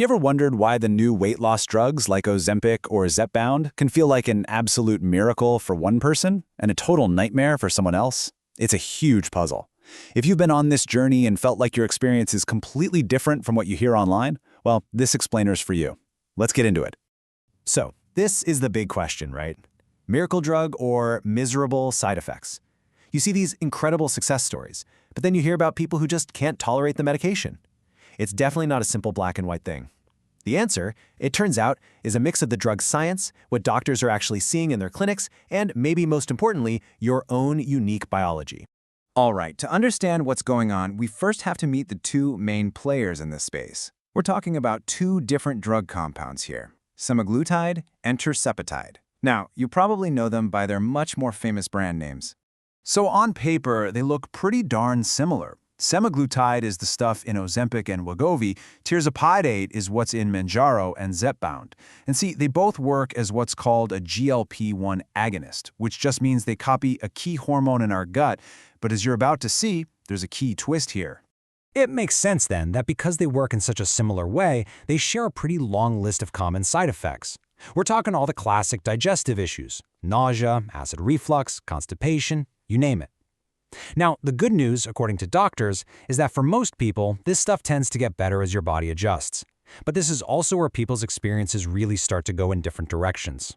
you ever wondered why the new weight loss drugs like Ozempic or Zepbound can feel like an absolute miracle for one person and a total nightmare for someone else? It's a huge puzzle. If you've been on this journey and felt like your experience is completely different from what you hear online, well, this explainer's for you. Let's get into it. So, this is the big question, right? Miracle drug or miserable side effects? You see these incredible success stories, but then you hear about people who just can't tolerate the medication. It's definitely not a simple black and white thing. The answer, it turns out, is a mix of the drug science, what doctors are actually seeing in their clinics, and maybe most importantly, your own unique biology. All right, to understand what's going on, we first have to meet the two main players in this space. We're talking about two different drug compounds here, Semaglutide and Tirzepatide. Now, you probably know them by their much more famous brand names. So on paper, they look pretty darn similar. Semaglutide is the stuff in Ozempic and Wegovy. Tirzepatide is what's in Mounjaro and Zepbound. And see, they both work as what's called a GLP-1 agonist, which just means they copy a key hormone in our gut. But as you're about to see, there's a key twist here. It makes sense then that because they work in such a similar way, they share a pretty long list of common side effects. We're talking all the classic digestive issues: nausea, acid reflux, constipation, you name it. Now, the good news, according to doctors, is that for most people, this stuff tends to get better as your body adjusts. But this is also where people's experiences really start to go in different directions.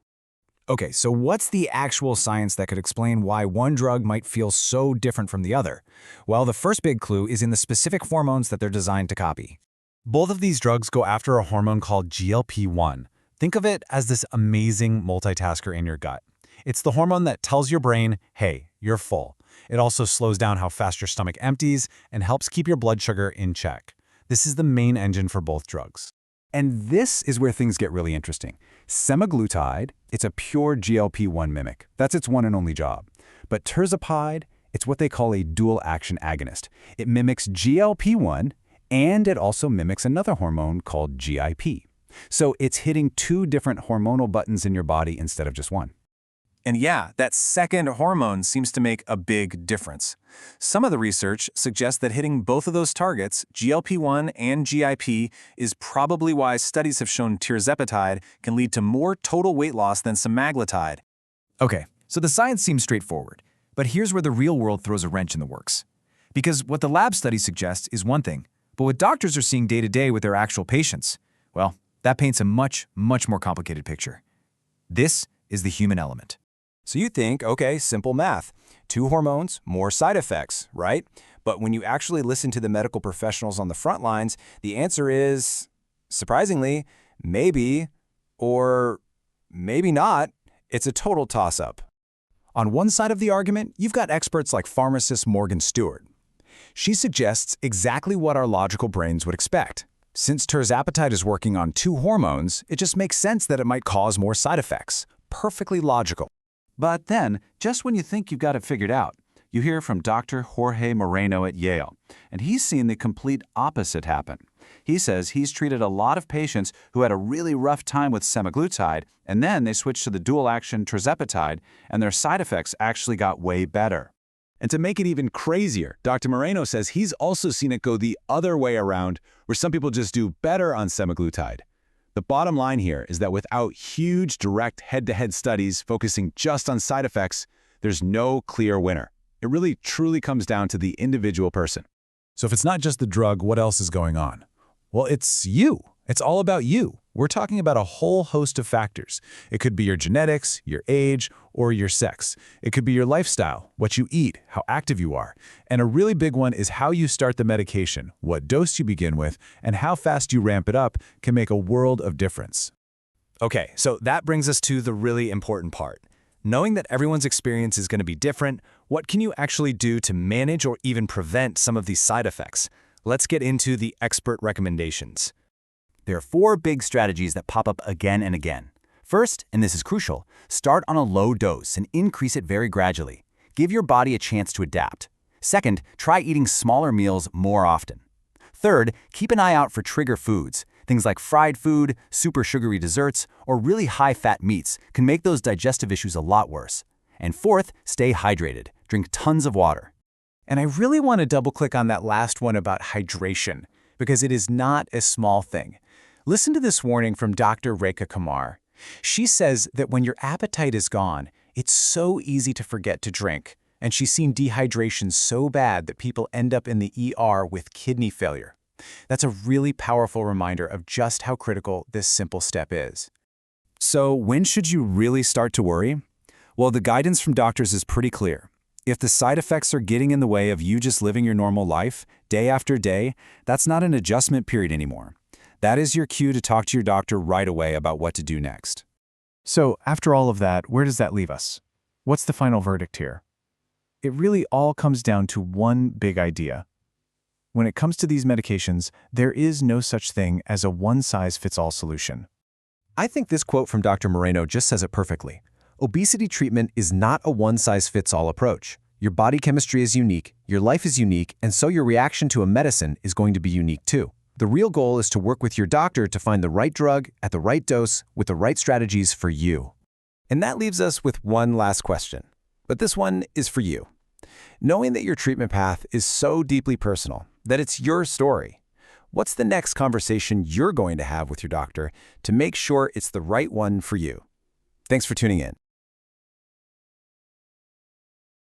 Okay, so what's the actual science that could explain why one drug might feel so different from the other? Well, the first big clue is in the specific hormones that they're designed to copy. Both of these drugs go after a hormone called GLP-1. Think of it as this amazing multitasker in your gut. It's the hormone that tells your brain, hey, you're full. It also slows down how fast your stomach empties and helps keep your blood sugar in check. This is the main engine for both drugs. And this is where things get really interesting. Semaglutide, it's a pure GLP-1 mimic. That's its one and only job. But Tirzepatide, it's what they call a dual-action agonist. It mimics GLP-1, and it also mimics another hormone called GIP. So it's hitting two different hormonal buttons in your body instead of just one. And yeah, that second hormone seems to make a big difference. Some of the research suggests that hitting both of those targets, GLP-1 and GIP, is probably why studies have shown Tirzepatide can lead to more total weight loss than Semaglutide. Okay, so the science seems straightforward, but here's where the real world throws a wrench in the works. Because what the lab studies suggest is one thing, but what doctors are seeing day to day with their actual patients, well, that paints a much more complicated picture. This is the human element. So you think, okay, simple math. Two hormones, more side effects, right? But when you actually listen to the medical professionals on the front lines, the answer is, surprisingly, maybe or maybe not. It's a total toss-up. On one side of the argument, you've got experts like pharmacist Morgan Stewart. She suggests exactly what our logical brains would expect. Since Tirzepatide is working on two hormones, it just makes sense that it might cause more side effects. Perfectly logical. But then, just when you think you've got it figured out, you hear from Dr. Jorge Moreno at Yale, and he's seen the complete opposite happen. He says he's treated a lot of patients who had a really rough time with Semaglutide, and then they switched to the dual-action Tirzepatide, and their side effects actually got way better. And to make it even crazier, Dr. Moreno says he's also seen it go the other way around, where some people just do better on Semaglutide. The bottom line here is that without huge direct head-to-head studies focusing just on side effects, there's no clear winner. It really truly comes down to the individual person. So if it's not just the drug, what else is going on? Well, it's you. It's all about you. We're talking about a whole host of factors. It could be your genetics, your age, or your sex. It could be your lifestyle, what you eat, how active you are. And a really big one is how you start the medication, what dose you begin with, and how fast you ramp it up can make a world of difference. Okay, so that brings us to the really important part. Knowing that everyone's experience is going to be different, what can you actually do to manage or even prevent some of these side effects? Let's get into the expert recommendations. There are 4 big strategies that pop up again and again. First, and this is crucial, start on a low dose and increase it very gradually. Give your body a chance to adapt. Second, try eating smaller meals more often. Third, keep an eye out for trigger foods. Things like fried food, super sugary desserts, or really high-fat meats can make those digestive issues a lot worse. And fourth, stay hydrated. Drink tons of water. And I really want to double-click on that last one about hydration, because it is not a small thing. Listen to this warning from Dr. Rekha Kumar. She says that when your appetite is gone, it's so easy to forget to drink, and she's seen dehydration so bad that people end up in the ER with kidney failure. That's a really powerful reminder of just how critical this simple step is. So when should you really start to worry? Well, the guidance from doctors is pretty clear. If the side effects are getting in the way of you just living your normal life, day after day, that's not an adjustment period anymore. That is your cue to talk to your doctor right away about what to do next. So, after all of that, where does that leave us? What's the final verdict here? It really all comes down to one big idea. When it comes to these medications, there is no such thing as a one-size-fits-all solution. I think this quote from Dr. Moreno just says it perfectly. Obesity treatment is not a one-size-fits-all approach. Your body chemistry is unique, your life is unique, and so your reaction to a medicine is going to be unique too. The real goal is to work with your doctor to find the right drug at the right dose with the right strategies for you. And that leaves us with one last question. But this one is for you. Knowing that your treatment path is so deeply personal, that it's your story, what's the next conversation you're going to have with your doctor to make sure it's the right one for you? Thanks for tuning in.